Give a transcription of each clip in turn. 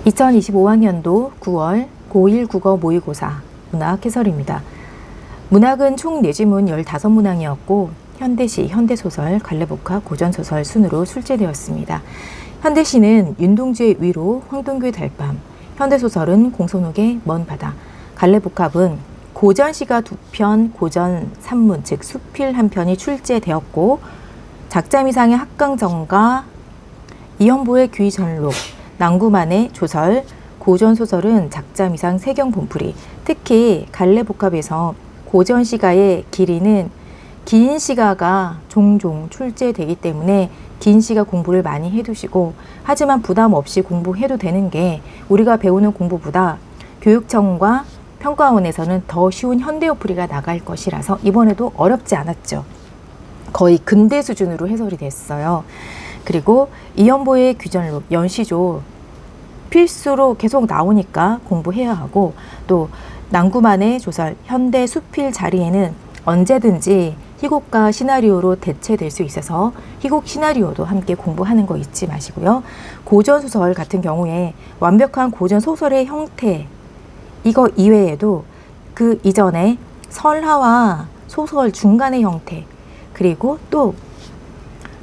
2025학년도 9월 고1 국어 모의고사 문학 해설입니다. 문학은 총 4지문 15문항이었고 현대시, 현대소설, 갈래복합, 고전소설 순으로 출제되었습니다. 현대시는 윤동주의 위로, 황동규의 달밤, 현대소설은 공손욱의 먼 바다, 갈래복합은 고전시가 2편, 고전 3문, 즉 수필 1편이 출제되었고 작자미상의 합강정가, 이연보의 귀전록, 낭구만의 조설, 고전소설은 작자미상 세경 본풀이, 특히 갈래복합에서 고전시가의 길이는 긴 시가가 종종 출제되기 때문에 긴 시가 공부를 많이 해두시고, 하지만 부담 없이 공부해도 되는 게 우리가 배우는 공부보다 교육청과 평가원에서는 더 쉬운 현대어풀이가 나갈 것이라서 이번에도 어렵지 않았죠. 거의 근대 수준으로 해설이 됐어요. 그리고 이연보의 귀전록, 연시조 필수로 계속 나오니까 공부해야 하고, 또 낭구만의 조설, 현대 수필 자리에는 언제든지 희곡과 시나리오로 대체될 수 있어서 희곡 시나리오도 함께 공부하는 거 잊지 마시고요. 고전소설 같은 경우에 완벽한 고전소설의 형태, 이거 이외에도 그 이전에 설화와 소설 중간의 형태, 그리고 또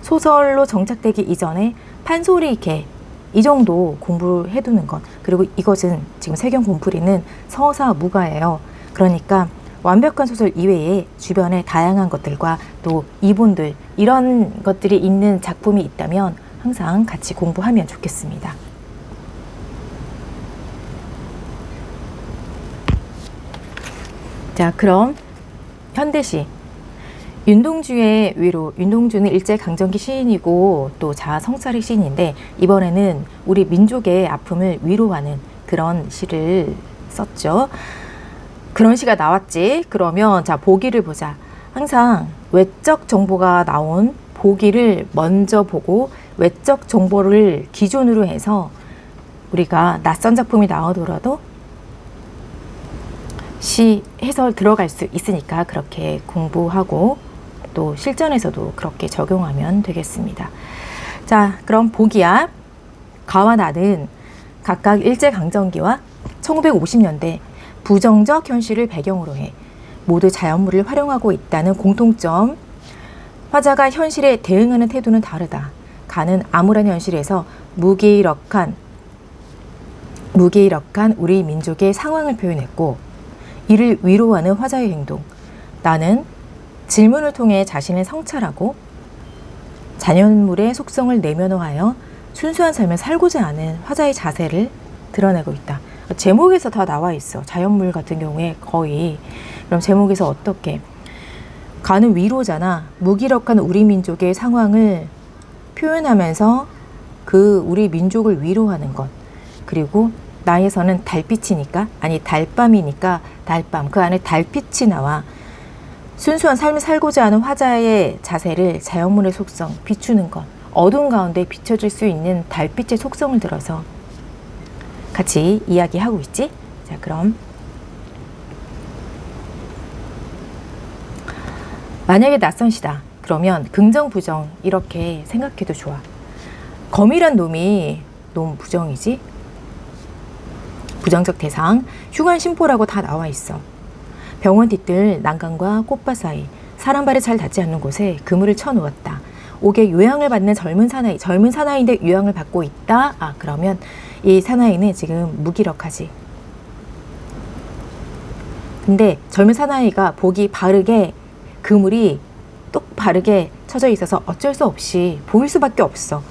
소설로 정착되기 이전에 판소리계, 이 정도 공부를 해두는 것. 그리고 이것은 지금 세경 본풀이는 서사 무가예요. 그러니까 완벽한 소설 이외에 주변에 다양한 것들과 또 이본들, 이런 것들이 있는 작품이 있다면 항상 같이 공부하면 좋겠습니다. 자, 그럼 현대시. 윤동주의 위로, 윤동주는 일제강점기 시인이고 또 자아성찰의 시인인데 이번에는 우리 민족의 아픔을 위로하는 그런 시를 썼죠. 그런 시가 나왔지. 그러면 자, 보기를 보자. 항상 외적 정보가 나온 보기를 먼저 보고 외적 정보를 기준으로 해서 우리가 낯선 작품이 나오더라도 시 해설 들어갈 수 있으니까 그렇게 공부하고 또 실전에서도 그렇게 적용하면 되겠습니다. 자, 그럼 보기야. 가와 나는 각각 일제강점기와 1950년대 부정적 현실을 배경으로 해 모두 자연물을 활용하고 있다는 공통점. 화자가 현실에 대응하는 태도는 다르다. 가는 암울한 현실에서 무기력한 우리 민족의 상황을 표현했고 이를 위로하는 화자의 행동. 나는 질문을 통해 자신을 성찰하고 자연물의 속성을 내면화하여 순수한 삶을 살고자 하는 화자의 자세를 드러내고 있다. 제목에서 다 나와 있어. 자연물 같은 경우에 거의. 그럼 제목에서 어떻게? 가는 위로잖아. 무기력한 우리 민족의 상황을 표현하면서 그 우리 민족을 위로하는 것. 그리고 나에서는 달빛이니까, 아니 달밤이니까 달밤, 그 안에 달빛이 나와 순수한 삶을 살고자 하는 화자의 자세를 자연물의 속성, 비추는 것, 어두운 가운데 비춰질 수 있는 달빛의 속성을 들어서 같이 이야기하고 있지? 자, 그럼 만약에 낯선 시다. 그러면 긍정, 부정 이렇게 생각해도 좋아. 검이란 놈이 너무 부정이지? 부정적 대상, 흉한 심포라고 다 나와 있어. 병원 뒤뜰 난간과 꽃밭 사이, 사람 발이 잘 닿지 않는 곳에 그물을 쳐놓았다. 옥에 요양을 받는 젊은 사나이인데 요양을 받고 있다. 아, 그러면 이 사나이는 지금 무기력하지. 근데 젊은 사나이가 보기 바르게 그물이 똑 바르게 쳐져 있어서 어쩔 수 없이 보일 수밖에 없어.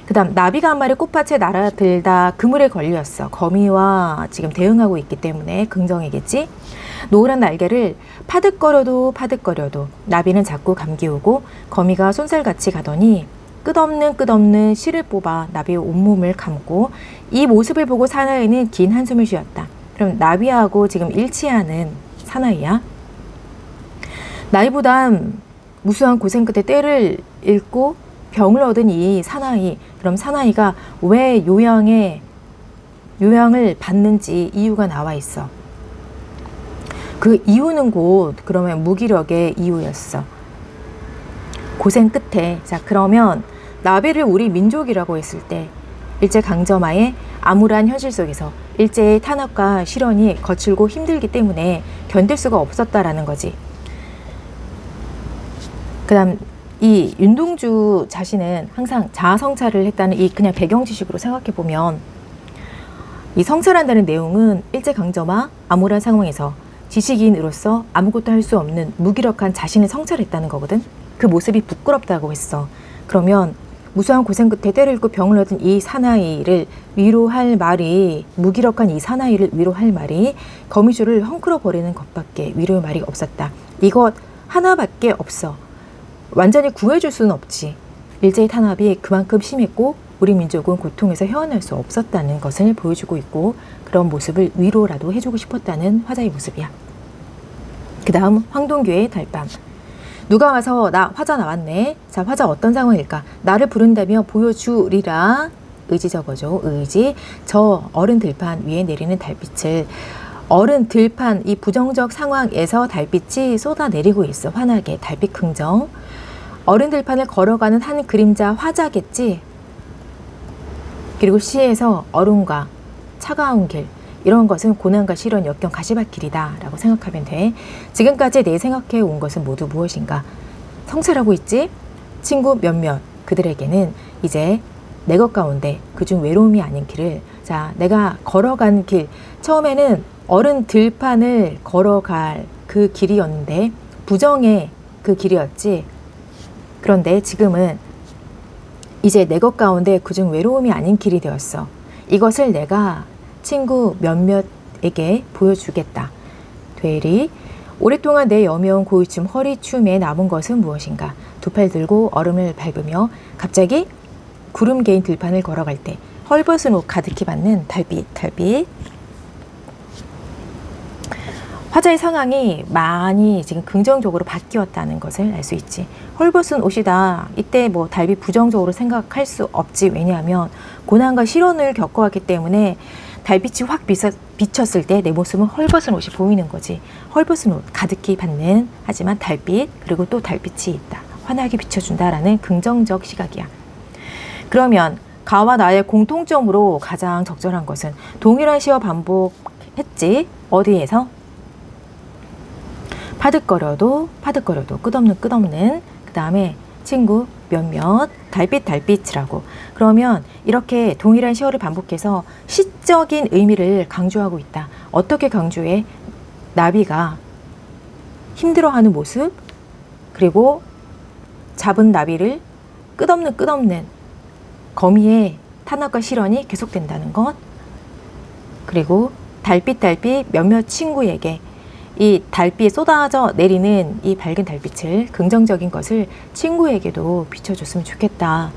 그 다음 나비가 한 마리 꽃밭에 날아들다 그물에 걸렸어. 거미와 지금 대응하고 있기 때문에 긍정이겠지. 노란 날개를 파득거려도 나비는 자꾸 감기우고 거미가 손살같이 가더니 끝없는 실을 뽑아 나비의 온몸을 감고 이 모습을 보고 사나이는 긴 한숨을 쉬었다. 그럼 나비하고 지금 일치하는 사나이야. 나이보단 무수한 고생 끝에 때를 잃고 병을 얻은 이 사나이. 그럼 사나이가 왜 요양을 받는지 이유가 나와 있어. 그 이유는 곧 그러면 무기력의 이유였어. 고생 끝에. 자, 그러면 나비를 우리 민족이라고 했을 때 일제강점하에 암울한 현실 속에서 일제의 탄압과 실현이 거칠고 힘들기 때문에 견딜 수가 없었다라는 거지. 그 다음 이 윤동주 자신은 항상 자아성찰을 했다는 이 그냥 배경 지식으로 생각해 보면, 이 성찰한다는 내용은 일제강점화 암울한 상황에서 지식인으로서 아무것도 할 수 없는 무기력한 자신을 성찰했다는 거거든. 그 모습이 부끄럽다고 했어. 그러면 무수한 고생 끝에 때를 읽고 병을 얻은 이 사나이를 위로할 말이, 무기력한 이 사나이를 위로할 말이 거미줄을 헝클어 버리는 것밖에 위로의 말이 없었다. 이것 하나밖에 없어. 완전히 구해줄 수는 없지. 일제의 탄압이 그만큼 심했고 우리 민족은 고통에서 헤어날 수 없었다는 것을 보여주고 있고, 그런 모습을 위로라도 해주고 싶었다는 화자의 모습이야. 그 다음 황동규의 달밤. 누가 와서 나 화자 나왔네. 자, 화자 어떤 상황일까? 나를 부른다며 보여주리라. 의지 적어줘. 의지. 저 어른 들판 위에 내리는 달빛을, 어른 들판 이 부정적 상황에서 달빛이 쏟아내리고 있어. 환하게 달빛 긍정. 어른 들판을 걸어가는 한 그림자 화자겠지. 그리고 시에서 어른과 차가운 길, 이런 것은 고난과 시련, 역경, 가시밭길이다 라고 생각하면 돼. 지금까지 내 생각해 온 것은 모두 무엇인가? 성찰하고 있지? 친구 몇몇, 그들에게는 이제 내 것 가운데 그중 외로움이 아닌 길을, 자, 내가 걸어간 길, 처음에는 어른 들판을 걸어갈 그 길이었는데 부정의 그 길이었지. 그런데 지금은 이제 내 것 가운데 그중 외로움이 아닌 길이 되었어. 이것을 내가 친구 몇몇에게 보여주겠다. 되리. 오랫동안 내 여며온 고이춤, 허리춤에 남은 것은 무엇인가? 두 팔 들고 얼음을 밟으며 갑자기 구름 개인 들판을 걸어갈 때 헐벗은 옷 가득히 받는 달빛, 달빛. 화자의 상황이 많이 지금 긍정적으로 바뀌었다는 것을 알 수 있지. 헐벗은 옷이다. 이때 뭐 달빛 부정적으로 생각할 수 없지. 왜냐하면 고난과 시련을 겪어왔기 때문에 달빛이 확 비쳤을 때 내 모습은 헐벗은 옷이 보이는 거지. 헐벗은 옷 가득히 받는, 하지만 달빛, 그리고 또 달빛이 있다. 환하게 비춰준다라는 긍정적 시각이야. 그러면 가와 나의 공통점으로 가장 적절한 것은 동일한 시어 반복했지. 어디에서? 파득거려도 끝없는 그 다음에 친구 몇몇 달빛 달빛이라고. 그러면 이렇게 동일한 시어를 반복해서 시적인 의미를 강조하고 있다. 어떻게 강조해? 나비가 힘들어하는 모습, 그리고 잡은 나비를 끝없는 거미의 탄압과 실현이 계속된다는 것, 그리고 달빛 몇몇 친구에게 이 달빛이 쏟아져 내리는 이 밝은 달빛을, 긍정적인 것을 친구에게도 비춰줬으면 좋겠다.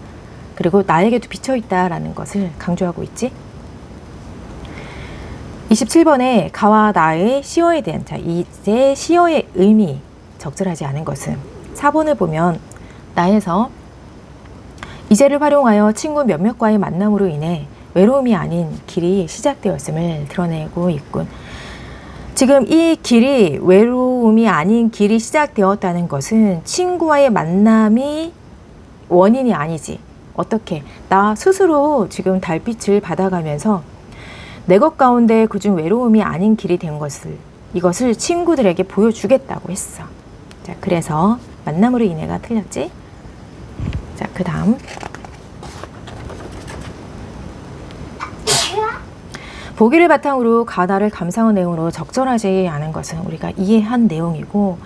그리고 나에게도 비춰있다라는 것을 강조하고 있지. 27번에 가와 나의 시어에 대한, 자, 이제 시어의 의미 적절하지 않은 것은 4번을 보면 나에서 이제를 활용하여 친구 몇몇과의 만남으로 인해 외로움이 아닌 길이 시작되었음을 드러내고 있군. 지금 이 길이 외로움이 아닌 길이 시작되었다는 것은 친구와의 만남이 원인이 아니지. 어떻게? 나 스스로 지금 달빛을 받아가면서 내 것 가운데 그중 외로움이 아닌 길이 된 것을, 이것을 친구들에게 보여주겠다고 했어. 자, 그래서 만남으로 인해가 틀렸지? 자, 그 다음. 보기를 바탕으로 가다를 감상한 내용으로 적절하지 않은 것은 우리가 이해한 내용이고,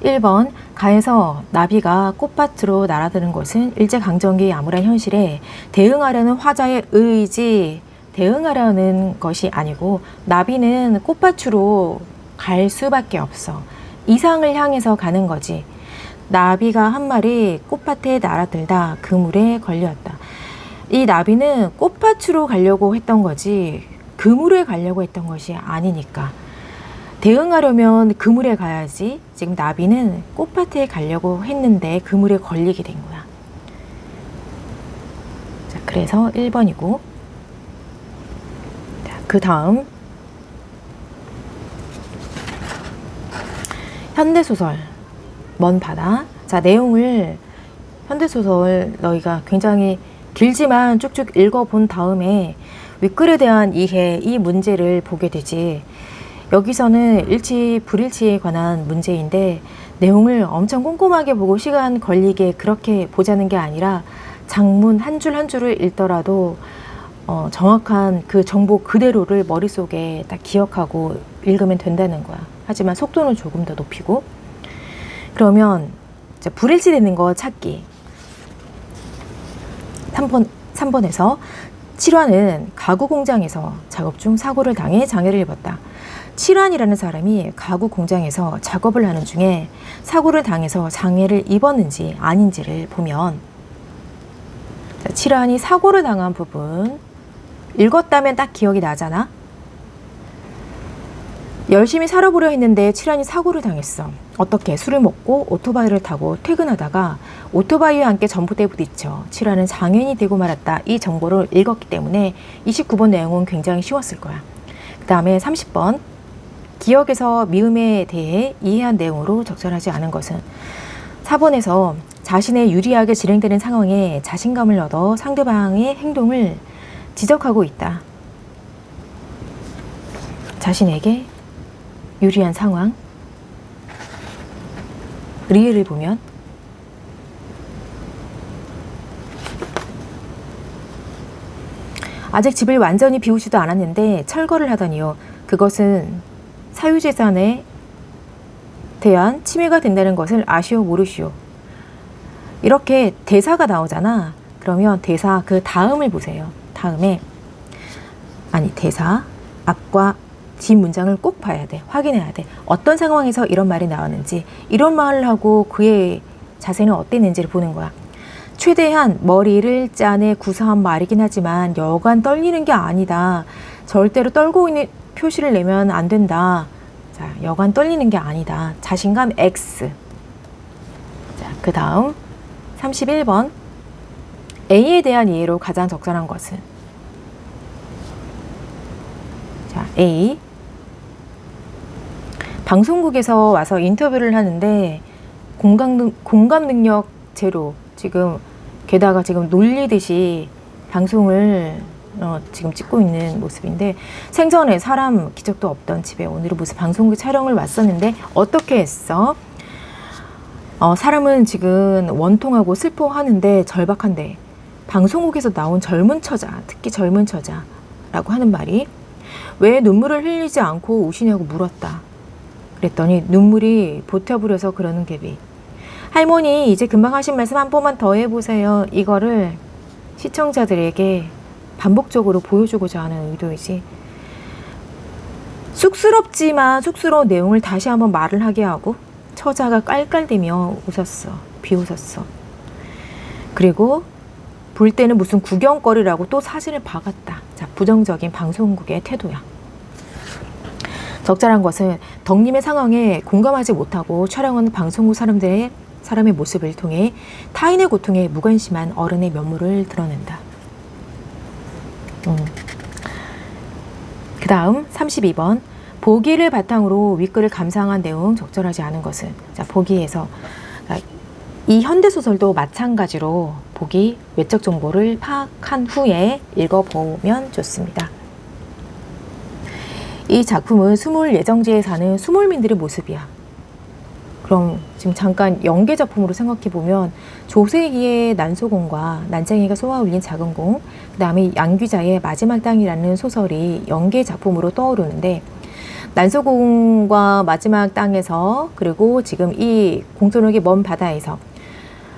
1번 가에서 나비가 꽃밭으로 날아드는 것은 일제강점기의 암울한 현실에 대응하려는 화자의 의지, 대응하려는 것이 아니고 나비는 꽃밭으로 갈 수밖에 없어. 이상을 향해서 가는 거지. 나비가 한 마리 꽃밭에 날아들다 그물에 걸렸다. 이 나비는 꽃밭으로 가려고 했던 거지 그물에 가려고 했던 것이 아니니까. 대응하려면 그물에 가야지. 지금 나비는 꽃밭에 가려고 했는데 그물에 걸리게 된 거야. 자, 그래서 1번이고. 자, 그 다음 현대소설 먼 바다. 자, 내용을 현대소설 너희가 굉장히 길지만 쭉쭉 읽어본 다음에 윗글에 대한 이해, 이 문제를 보게 되지. 여기서는 일치, 불일치에 관한 문제인데 내용을 엄청 꼼꼼하게 보고 시간 걸리게 그렇게 보자는 게 아니라 장문 한 줄 한 줄을 읽더라도 정확한 그 정보 그대로를 머릿속에 딱 기억하고 읽으면 된다는 거야. 하지만 속도는 조금 더 높이고. 그러면 이제 불일치 되는 거 찾기. 3번에서 7화는 가구 공장에서 작업 중 사고를 당해 장애를 입었다. 7환이라는 사람이 가구 공장에서 작업을 하는 중에 사고를 당해서 장애를 입었는지 아닌지를 보면, 7환이 사고를 당한 부분 읽었다면 딱 기억이 나잖아. 열심히 살아보려 했는데 7환이 사고를 당했어. 어떻게? 술을 먹고 오토바이를 타고 퇴근하다가 오토바이와 함께 전봇대에 부딪혀 7환은 장애인이 되고 말았다. 이 정보를 읽었기 때문에 29번 내용은 굉장히 쉬웠을 거야. 그 다음에 30번 기억에서 미음에 대해 이해한 내용으로 적절하지 않은 것은, 4번에서 자신의 유리하게 진행되는 상황에 자신감을 얻어 상대방의 행동을 지적하고 있다. 자신에게 유리한 상황, 리을을 보면 아직 집을 완전히 비우지도 않았는데 철거를 하다니요. 그것은 사유재산에 대한 침해가 된다는 것을 아시오 모르시오. 이렇게 대사가 나오잖아. 그러면 대사 그 다음을 보세요. 다음에 대사 앞과 뒷 문장을 꼭 봐야 돼. 확인해야 돼. 어떤 상황에서 이런 말이 나왔는지, 이런 말을 하고 그의 자세는 어땠는지를 보는 거야. 최대한 머리를 짜내 구사한 말이긴 하지만 여간 떨리는 게 아니다. 절대로 떨고 있는 표시를 내면 안 된다. 자, 여간 떨리는 게 아니다. 자신감 X. 자, 그 다음 31번 A에 대한 이해로 가장 적절한 것은, 자, A. 방송국에서 와서 인터뷰를 하는데 공감 능력 제로, 지금 게다가 지금 놀리듯이 방송을 지금 찍고 있는 모습인데, 생전에 사람 기적도 없던 집에 오늘은 무슨 방송국 촬영을 왔었는데 어떻게 했어? 사람은 지금 원통하고 슬퍼하는데 절박한데 방송국에서 나온 젊은 처자, 특히 젊은 처자라고 하는 말이 왜 눈물을 흘리지 않고 우시냐고 물었다. 그랬더니 눈물이 보태버려서 그러는 개비. 할머니 이제 금방 하신 말씀 한 번만 더 해보세요. 이거를 시청자들에게 반복적으로 보여주고자 하는 의도이지. 쑥스럽지만 쑥스러운 내용을 다시 한번 말을 하게 하고 처자가 깔깔대며 웃었어. 비웃었어. 그리고 볼 때는 무슨 구경거리라고 또 사진을 박았다. 자, 부정적인 방송국의 태도야. 적절한 것은 덕님의 상황에 공감하지 못하고 촬영하는 방송국 사람의 모습을 통해 타인의 고통에 무관심한 어른의 면모를 드러낸다. 그 다음 32번 보기를 바탕으로 윗글을 감상한 내용 적절하지 않은 것은, 자, 보기에서 이 현대소설도 마찬가지로 보기, 외적 정보를 파악한 후에 읽어보면 좋습니다. 이 작품은 수몰 예정지에 사는 수몰민들의 모습이야. 그럼 지금 잠깐 연계 작품으로 생각해보면 조세희의 난소공과 난쟁이가 쏘아 올린 작은 공, 그 다음에 양귀자의 마지막 땅이라는 소설이 연계 작품으로 떠오르는데, 난소공과 마지막 땅에서, 그리고 지금 이 공존하기 먼 바다에서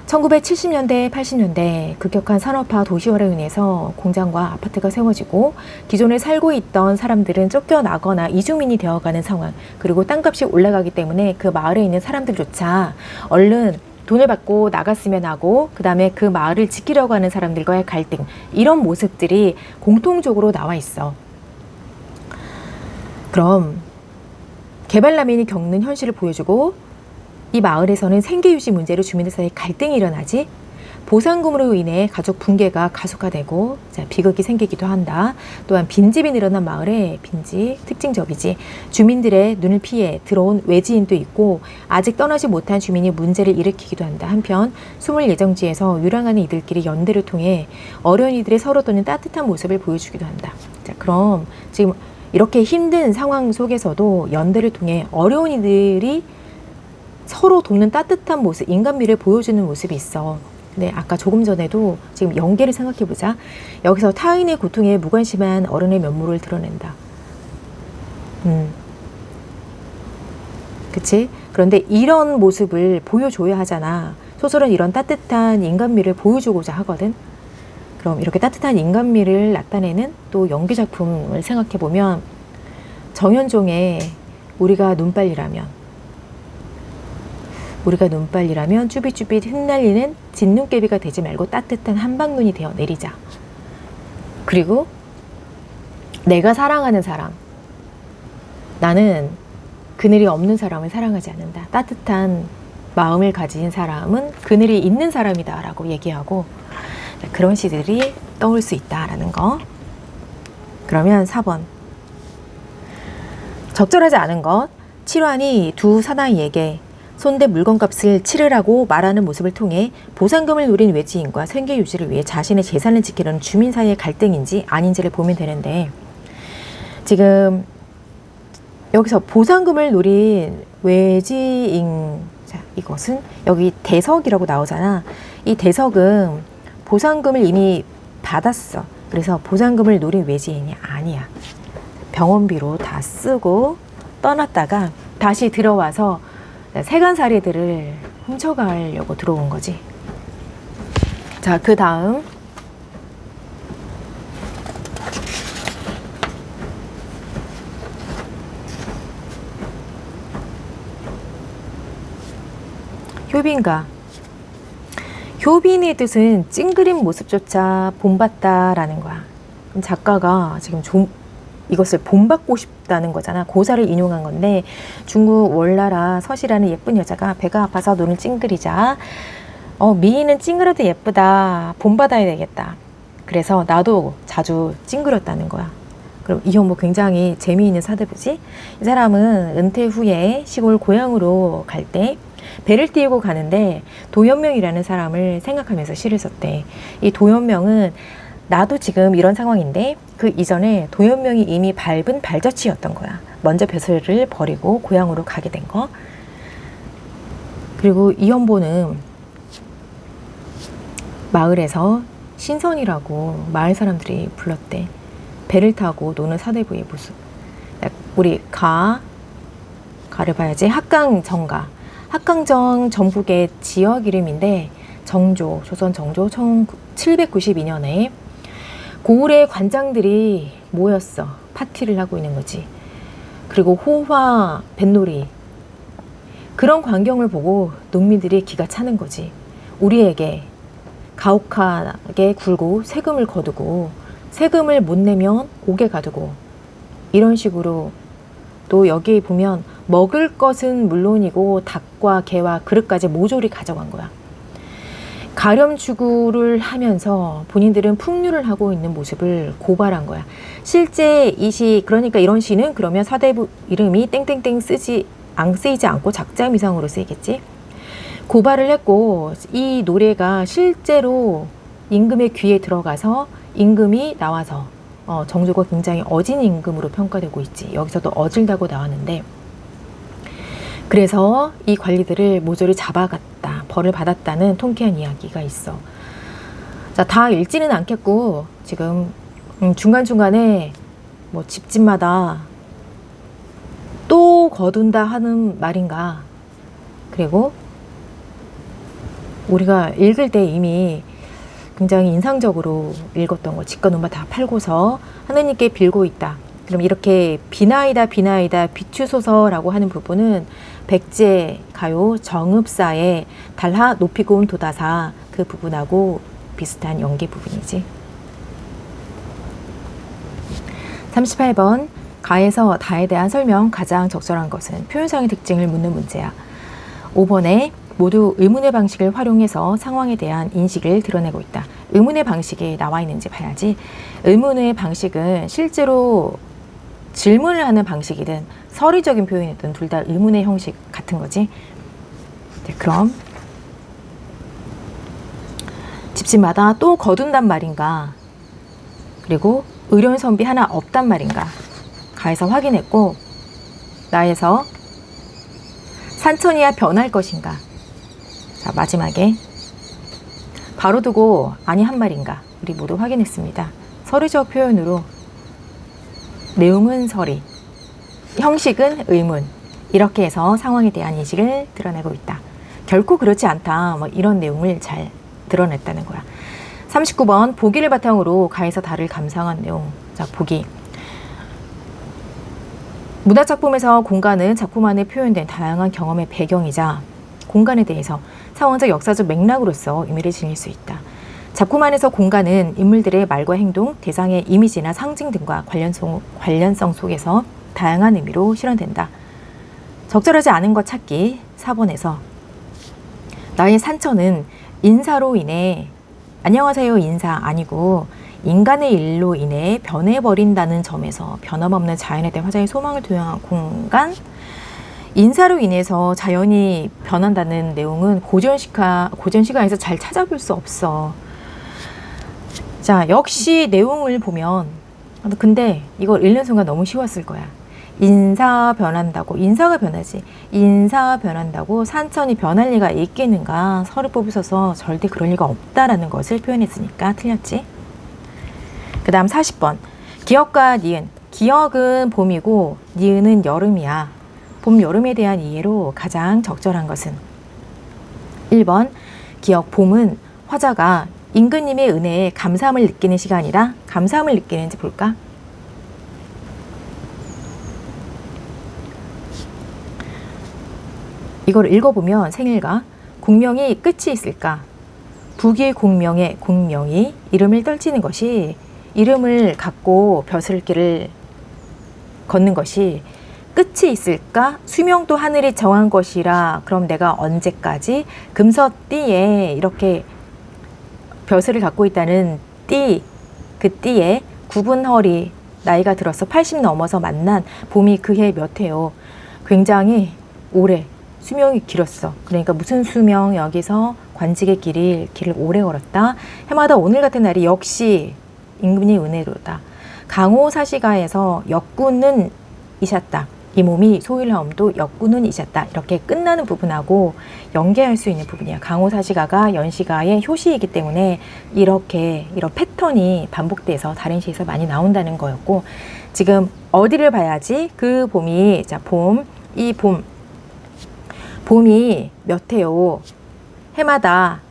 1970년대, 80년대 급격한 산업화 도시화로 인해서 공장과 아파트가 세워지고 기존에 살고 있던 사람들은 쫓겨나거나 이주민이 되어가는 상황, 그리고 땅값이 올라가기 때문에 그 마을에 있는 사람들조차 얼른 돈을 받고 나갔으면 하고, 그 다음에 그 마을을 지키려고 하는 사람들과의 갈등, 이런 모습들이 공통적으로 나와 있어. 그럼 개발난민이 겪는 현실을 보여주고, 이 마을에서는 생계유지 문제로 주민들 사이에 갈등이 일어나지. 보상금으로 인해 가족 붕괴가 가속화되고 비극이 생기기도 한다. 또한 빈집이 늘어난 마을의 빈집 특징적이지. 주민들의 눈을 피해 들어온 외지인도 있고 아직 떠나지 못한 주민이 문제를 일으키기도 한다. 한편 숨을 예정지에서 유랑하는 이들끼리 연대를 통해 어려운 이들의 서로 돕는 따뜻한 모습을 보여주기도 한다. 자, 그럼 지금 이렇게 힘든 상황 속에서도 연대를 통해 어려운 이들이 서로 돕는 따뜻한 모습, 인간미를 보여주는 모습이 있어. 네, 아까 조금 전에도 지금 연계를 생각해보자. 여기서 타인의 고통에 무관심한 어른의 면모를 드러낸다. 그치? 그런데 이런 모습을 보여줘야 하잖아. 소설은 이런 따뜻한 인간미를 보여주고자 하거든. 그럼 이렇게 따뜻한 인간미를 나타내는 또 연기작품을 생각해보면 정현종의 우리가 눈빨이라면 쭈삣쭈삣 흩날리는 진눈깨비가 되지 말고 따뜻한 한방눈이 되어 내리자. 그리고 내가 사랑하는 사람, 나는 그늘이 없는 사람을 사랑하지 않는다. 따뜻한 마음을 가진 사람은 그늘이 있는 사람이다 라고 얘기하고 그런 시들이 떠올 수 있다라는 거. 그러면 4번. 적절하지 않은 것. 칠환이 두 사나이에게 손대 물건값을 치르라고 말하는 모습을 통해 보상금을 노린 외지인과 생계 유지를 위해 자신의 재산을 지키려는 주민 사이의 갈등인지 아닌지를 보면 되는데, 지금 여기서 보상금을 노린 외지인, 자, 이것은 여기 대석이라고 나오잖아. 이 대석은 보상금을 이미 받았어. 그래서 보상금을 노린 외지인이 아니야. 병원비로 다 쓰고 떠났다가 다시 들어와서 세간살이들을 훔쳐가려고 들어온 거지. 자, 그 다음 효빈가. 효빈의 뜻은 찡그린 모습조차 본받다라는 거야. 작가가 지금 이것을 본받고 싶다는 거잖아. 고사를 인용한 건데, 중국 월나라 서시라는 예쁜 여자가 배가 아파서 눈을 찡그리자 미인은 찡그려도 예쁘다, 본받아야 되겠다. 그래서 나도 자주 찡그렸다는 거야. 그럼 이 형뭐 굉장히 재미있는 사대부지. 이 사람은 은퇴 후에 시골 고향으로 갈 때 배를 띄우고 가는데 도연명이라는 사람을 생각하면서 시를 썼대. 이 도연명은 나도 지금 이런 상황인데 그 이전에 도연명이 이미 밟은 발자취였던 거야. 먼저 벼슬을 버리고 고향으로 가게 된 거. 그리고 이연보는 마을에서 신선이라고 마을 사람들이 불렀대. 배를 타고 노는 사대부의 모습. 우리 가를 봐야지. 합강정가. 합강정 전국의 지역 이름인데 정조, 조선 정조 1792년에 고을의 관장들이 모였어. 파티를 하고 있는 거지. 그리고 호화, 뱃놀이. 그런 광경을 보고 농민들이 기가 차는 거지. 우리에게 가혹하게 굴고 세금을 거두고 세금을 못 내면 옥에 가두고 이런 식으로. 또 여기 보면 먹을 것은 물론이고 닭과 개와 그릇까지 모조리 가져간 거야. 가렴주구를 하면서 본인들은 풍류를 하고 있는 모습을 고발한 거야. 실제 이 시, 그러니까 이런 시는 그러면 사대부 이름이 땡땡땡 쓰이지 않고 작자미상으로 쓰이겠지. 고발을 했고 이 노래가 실제로 임금의 귀에 들어가서 임금이 나와서 정조가 굉장히 어진 임금으로 평가되고 있지. 여기서도 어질다고 나왔는데, 그래서 이 관리들을 모조리 잡아갔다, 벌을 받았다는 통쾌한 이야기가 있어. 자, 다 읽지는 않겠고 지금 중간중간에 뭐 집집마다 또 거둔다 하는 말인가. 그리고 우리가 읽을 때 이미 굉장히 인상적으로 읽었던 거. 집과 농가 다 팔고서 하느님께 빌고 있다. 그럼 이렇게 비나이다 비나이다 비추소서라고 하는 부분은 백제 가요 정읍사의 달하 높이고 온 도다사 그 부분하고 비슷한 연계 부분이지. 38번. 가에서 다에 대한 설명 가장 적절한 것은 표현상의 특징을 묻는 문제야. 5번에 모두 의문의 방식을 활용해서 상황에 대한 인식을 드러내고 있다. 의문의 방식이 나와 있는지 봐야지. 의문의 방식은 실제로 질문을 하는 방식이든 서리적인 표현이든 둘 다 의문의 형식 같은 거지. 네, 그럼 집집마다 또 거둔단 말인가? 그리고 의료인 선비 하나 없단 말인가? 가에서 확인했고 나에서 산천이야 변할 것인가? 자, 마지막에 바로 두고 아니 한 말인가? 우리 모두 확인했습니다. 서리적 표현으로 내용은 서리, 형식은 의문, 이렇게 해서 상황에 대한 인식을 드러내고 있다. 결코 그렇지 않다. 뭐 이런 내용을 잘 드러냈다는 거야. 39번 보기를 바탕으로 가에서 달을 감상한 내용. 자, 보기. 문화작품에서 공간은 작품 안에 표현된 다양한 경험의 배경이자 공간에 대해서 상황적 역사적 맥락으로서 의미를 지닐 수 있다. 작품 안에서 공간은 인물들의 말과 행동, 대상의 이미지나 상징 등과 관련성 속에서 다양한 의미로 실현된다. 적절하지 않은 것 찾기 4번에서 나의 산천은 인사로 인해 안녕하세요 인사 아니고 인간의 일로 인해 변해버린다는 점에서 변함없는 자연에 대한 화자의 소망을 투영한 공간, 인사로 인해서 자연이 변한다는 내용은 고전 시가에서 잘 찾아볼 수 없어. 자, 역시 내용을 보면 근데 이걸 읽는 순간 너무 쉬웠을 거야. 인사 변한다고, 인사가 변하지. 인사 변한다고 산천이 변할 리가 있겠는가? 서를 뽑으셔서 절대 그럴 리가 없다라는 것을 표현했으니까 틀렸지. 그 다음 40번. 기억과 니은. 기억은 봄이고 니은은 여름이야. 봄, 여름에 대한 이해로 가장 적절한 것은 1번. 기억, 봄은 화자가 임금님의 은혜에 감사함을 느끼는 시간이다. 감사함을 느끼는지 볼까? 이걸 읽어보면 생일가 공명이 끝이 있을까? 북이 공명의 공명이 이름을 떨치는 것이 이름을 갖고 벼슬길을 걷는 것이 끝이 있을까? 수명도 하늘이 정한 것이라 그럼 내가 언제까지 금서띠에 이렇게 벼슬을 갖고 있다는 띠, 그 띠에 굽은 허리 나이가 들어서 80 넘어서 만난 봄이 그해 몇 해요. 굉장히 오래 수명이 길었어. 그러니까 무슨 수명 여기서 관직의 길을 오래 걸었다. 해마다 오늘 같은 날이 역시 임금이 은혜로다. 강호사시가에서 역군은 이셨다. 이 몸이 소일하옴도 역군은 이셨다. 이렇게 끝나는 부분하고 연계할 수 있는 부분이야. 강호사시가가 연시가의 효시이기 때문에 이렇게 이런 패턴이 반복돼서 다른 시에서 많이 나온다는 거였고 지금 어디를 봐야지 그 봄이 자 봄, 이 봄이 몇 해요. 해마다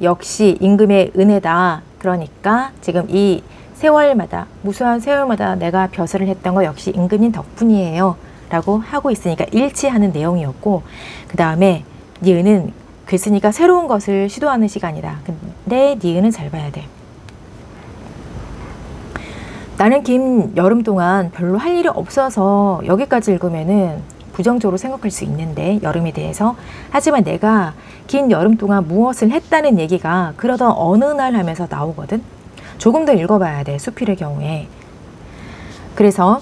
역시 임금의 은혜다. 그러니까 지금 이 세월마다 무수한 세월마다 내가 벼슬을 했던 거 역시 임금님 덕분이에요. 라고 하고 있으니까 일치하는 내용이었고 그 다음에 니은은 글쓴이가 새로운 것을 시도하는 시간이다. 근데 니은은 잘 봐야 돼. 나는 긴 여름 동안 별로 할 일이 없어서 여기까지 읽으면은 부정적으로 생각할 수 있는데 여름에 대해서 하지만 내가 긴 여름 동안 무엇을 했다는 얘기가 그러던 어느 날 하면서 나오거든. 조금 더 읽어봐야 돼. 수필의 경우에. 그래서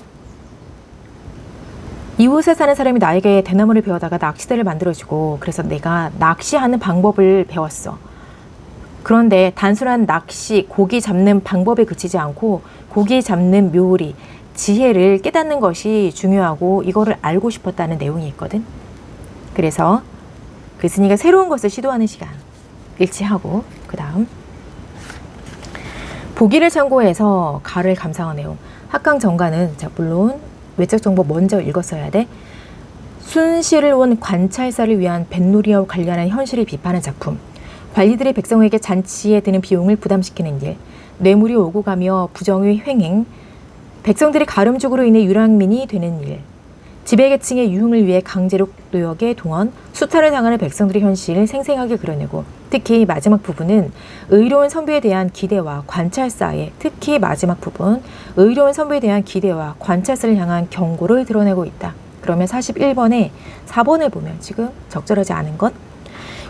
이웃에 사는 사람이 나에게 대나무를 베어다가 낚시대를 만들어주고 그래서 내가 낚시하는 방법을 배웠어. 그런데 단순한 낚시, 고기 잡는 방법에 그치지 않고 고기 잡는 묘리, 지혜를 깨닫는 것이 중요하고 이거를 알고 싶었다는 내용이 있거든. 그래서 글쓴이가 새로운 것을 시도하는 시간 일치하고 그 다음 보기를 참고해서 가를 감상한 내용. 학강정가는 자 물론 외적 정보 먼저 읽었어야 돼. 순시를 온 관찰사를 위한 뱃놀이와 관련한 현실을 비판한 작품. 관리들의 백성에게 잔치에 드는 비용을 부담시키는 일. 뇌물이 오고 가며 부정의 횡행. 백성들이 가름죽으로 인해 유랑민이 되는 일. 지배계층의 유흥을 위해 강제로 노역의 동원, 수탈을 당하는 백성들의 현실을 생생하게 그려내고 특히 마지막 부분은 의로운 선비에 대한 기대와 관찰사의 특히 마지막 부분 의로운 선비에 대한 기대와 관찰사를 향한 경고를 드러내고 있다. 그러면 41번에 4번을 보면 지금 적절하지 않은 것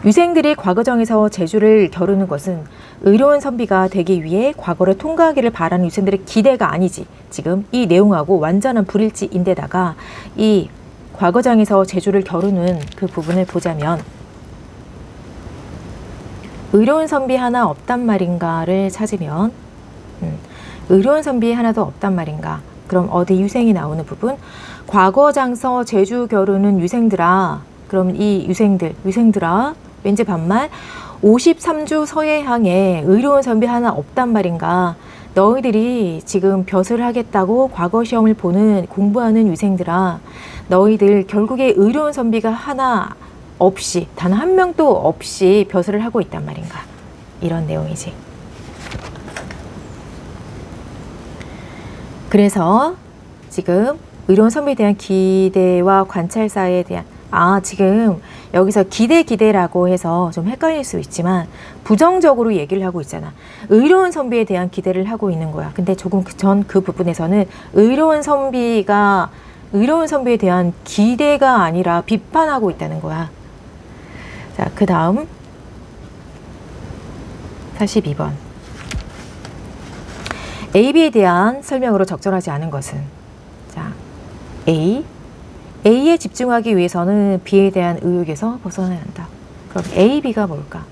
유생들이 과거정에서 제주를 겨루는 것은 의로운 선비가 되기 위해 과거를 통과하기를 바라는 유생들의 기대가 아니지. 지금 이 내용하고 완전한 불일치인데다가 이 과거정에서 제주를 겨루는 그 부분을 보자면 의로운 선비 하나 없단 말인가를 찾으면 의로운 선비 하나도 없단 말인가. 그럼 어디 유생이 나오는 부분? 과거장서 제주 겨루는 유생들아. 그럼 이 유생들아 왠지 반말 53주 서해 향해 의로운 선비 하나 없단 말인가. 너희들이 지금 벼슬을 하겠다고 과거 시험을 보는 공부하는 유생들아, 너희들 결국에 의로운 선비가 하나 없이, 단 한 명도 없이 벼슬을 하고 있단 말인가. 이런 내용이지. 그래서 지금 의로운 선비에 대한 기대와 관찰사에 대한 지금 여기서 기대라고 해서 좀 헷갈릴 수 있지만 부정적으로 얘기를 하고 있잖아. 의로운 선비에 대한 기대를 하고 있는 거야. 근데 조금 전 그 부분에서는 의로운 선비에 대한 기대가 아니라 비판하고 있다는 거야. 자, 그 다음 42번. A, B에 대한 설명으로 적절하지 않은 것은? 자, A에 집중하기 위해서는 B에 대한 의욕에서 벗어나야 한다. 그럼 A, B가 뭘까?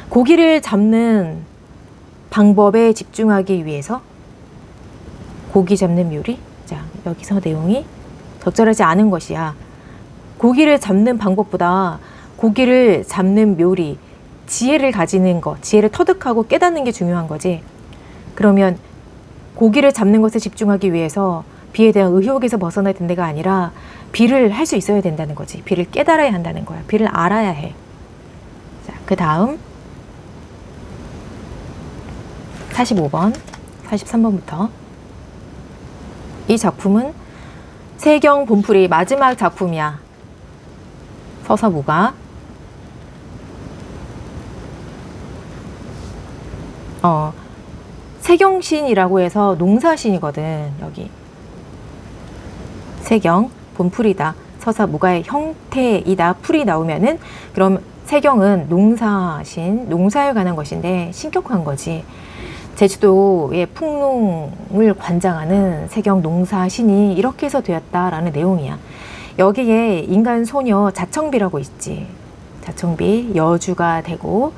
고기를 잡는 방법에 집중하기 위해서 고기 잡는 요리? 자, 여기서 내용이 적절하지 않은 것이야. 고기를 잡는 방법보다 고기를 잡는 묘리, 지혜를 가지는 것, 지혜를 터득하고 깨닫는 게 중요한 거지. 그러면 고기를 잡는 것에 집중하기 위해서 B에 대한 의욕에서 벗어나야 된다가 아니라 B를 할 수 있어야 된다는 거지. B를 깨달아야 한다는 거야. B를 알아야 해. 자, 그 다음 45번, 43번부터. 이 작품은 세경 본풀이 마지막 작품이야. 서사무가. 세경신이라고 해서 농사신이거든. 여기 세경 본풀이다. 서사무가의 형태이다. 풀이 나오면은 그럼 세경은 농사신, 농사에 관한 것인데 신격화한 거지. 제주도의 풍농을 관장하는 세경 농사신이 이렇게 해서 되었다라는 내용이야. 여기에 인간 소녀 자청비라고 있지. 자청비 여주가 되고,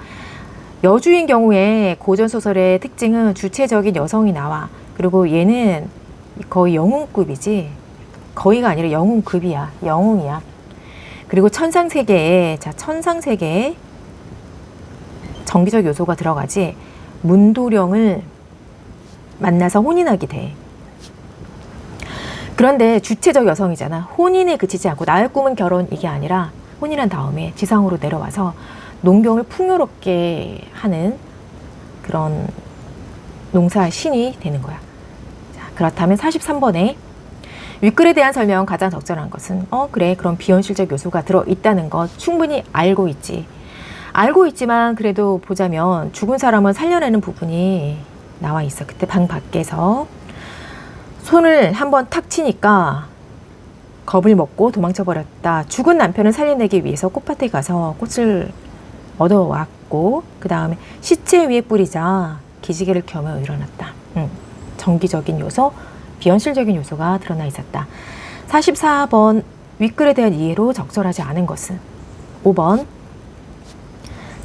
여주인 경우에 고전소설의 특징은 주체적인 여성이 나와. 그리고 얘는 거의 영웅급이지. 거의가 아니라 영웅급이야. 영웅이야. 그리고 천상세계에, 자, 천상세계에 정기적 요소가 들어가지. 문도령을 만나서 혼인하게 돼. 그런데 주체적 여성이잖아. 혼인에 그치지 않고 나의 꿈은 결혼, 이게 아니라 혼인한 다음에 지상으로 내려와서 농경을 풍요롭게 하는 그런 농사 신이 되는 거야. 자, 그렇다면 43번에 윗글에 대한 설명 가장 적절한 것은 그래, 그럼 비현실적 요소가 들어있다는 것 충분히 알고 있지. 알고 있지만 그래도 보자면 죽은 사람은 살려내는 부분이 나와 있어. 그때 방 밖에서 손을 한번 탁 치니까 겁을 먹고 도망쳐 버렸다. 죽은 남편을 살려내기 위해서 꽃밭에 가서 꽃을 얻어왔고, 그 다음에 시체 위에 뿌리자 기지개를 켜며 일어났다. 정기적인 요소, 비현실적인 요소가 드러나 있었다. 44번 윗글에 대한 이해로 적절하지 않은 것은? 5번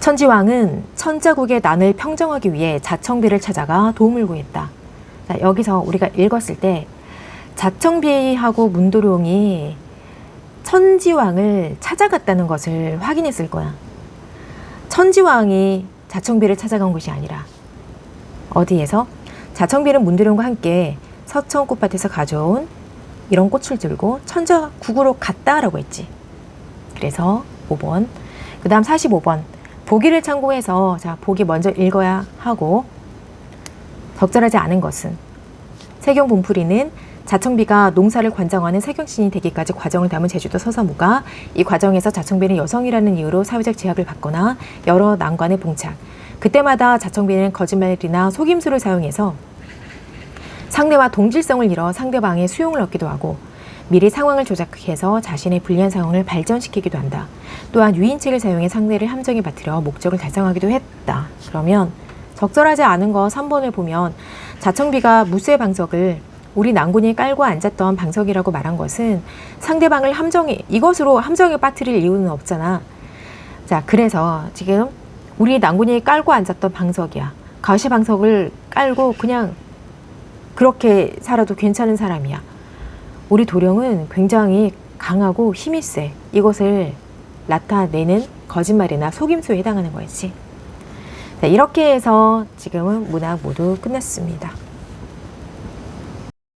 천지왕은 천자국의 난을 평정하기 위해 자청비를 찾아가 도움을 구했다. 자, 여기서 우리가 읽었을 때 자청비하고 문도룡이 천지왕을 찾아갔다는 것을 확인했을 거야. 천지왕이 자청비를 찾아간 것이 아니라 어디에서? 자청비는 문도룡과 함께 서천 꽃밭에서 가져온 이런 꽃을 들고 천자국으로 갔다라고 했지. 그래서 5번. 그 다음 45번. 보기를 참고해서, 자, 보기 먼저 읽어야 하고, 적절하지 않은 것은? 세경 본풀이는 자청비가 농사를 관장하는 세경신이 되기까지 과정을 담은 제주도 서사무가 이 과정에서 자청비는 여성이라는 이유로 사회적 제약을 받거나 여러 난관에 봉착. 그때마다 자청비는 거짓말이나 속임수를 사용해서 상대와 동질성을 이뤄 상대방의 수용을 얻기도 하고, 미리 상황을 조작해서 자신의 불리한 상황을 발전시키기도 한다. 또한 유인책을 사용해 상대를 함정에 빠뜨려 목적을 달성하기도 했다. 그러면 적절하지 않은 거 3번을 보면 자청비가 무쇠 방석을 우리 난군이 깔고 앉았던 방석이라고 말한 것은 상대방을 이것으로 함정에 빠뜨릴 이유는 없잖아. 자, 그래서 지금 우리 난군이 깔고 앉았던 방석이야. 가시 방석을 깔고 그냥 그렇게 살아도 괜찮은 사람이야. 우리 도령은 굉장히 강하고 힘이 세. 이것을 나타내는 거짓말이나 속임수에 해당하는 거였지. 자, 이렇게 해서 지금은 문학 모두 끝났습니다.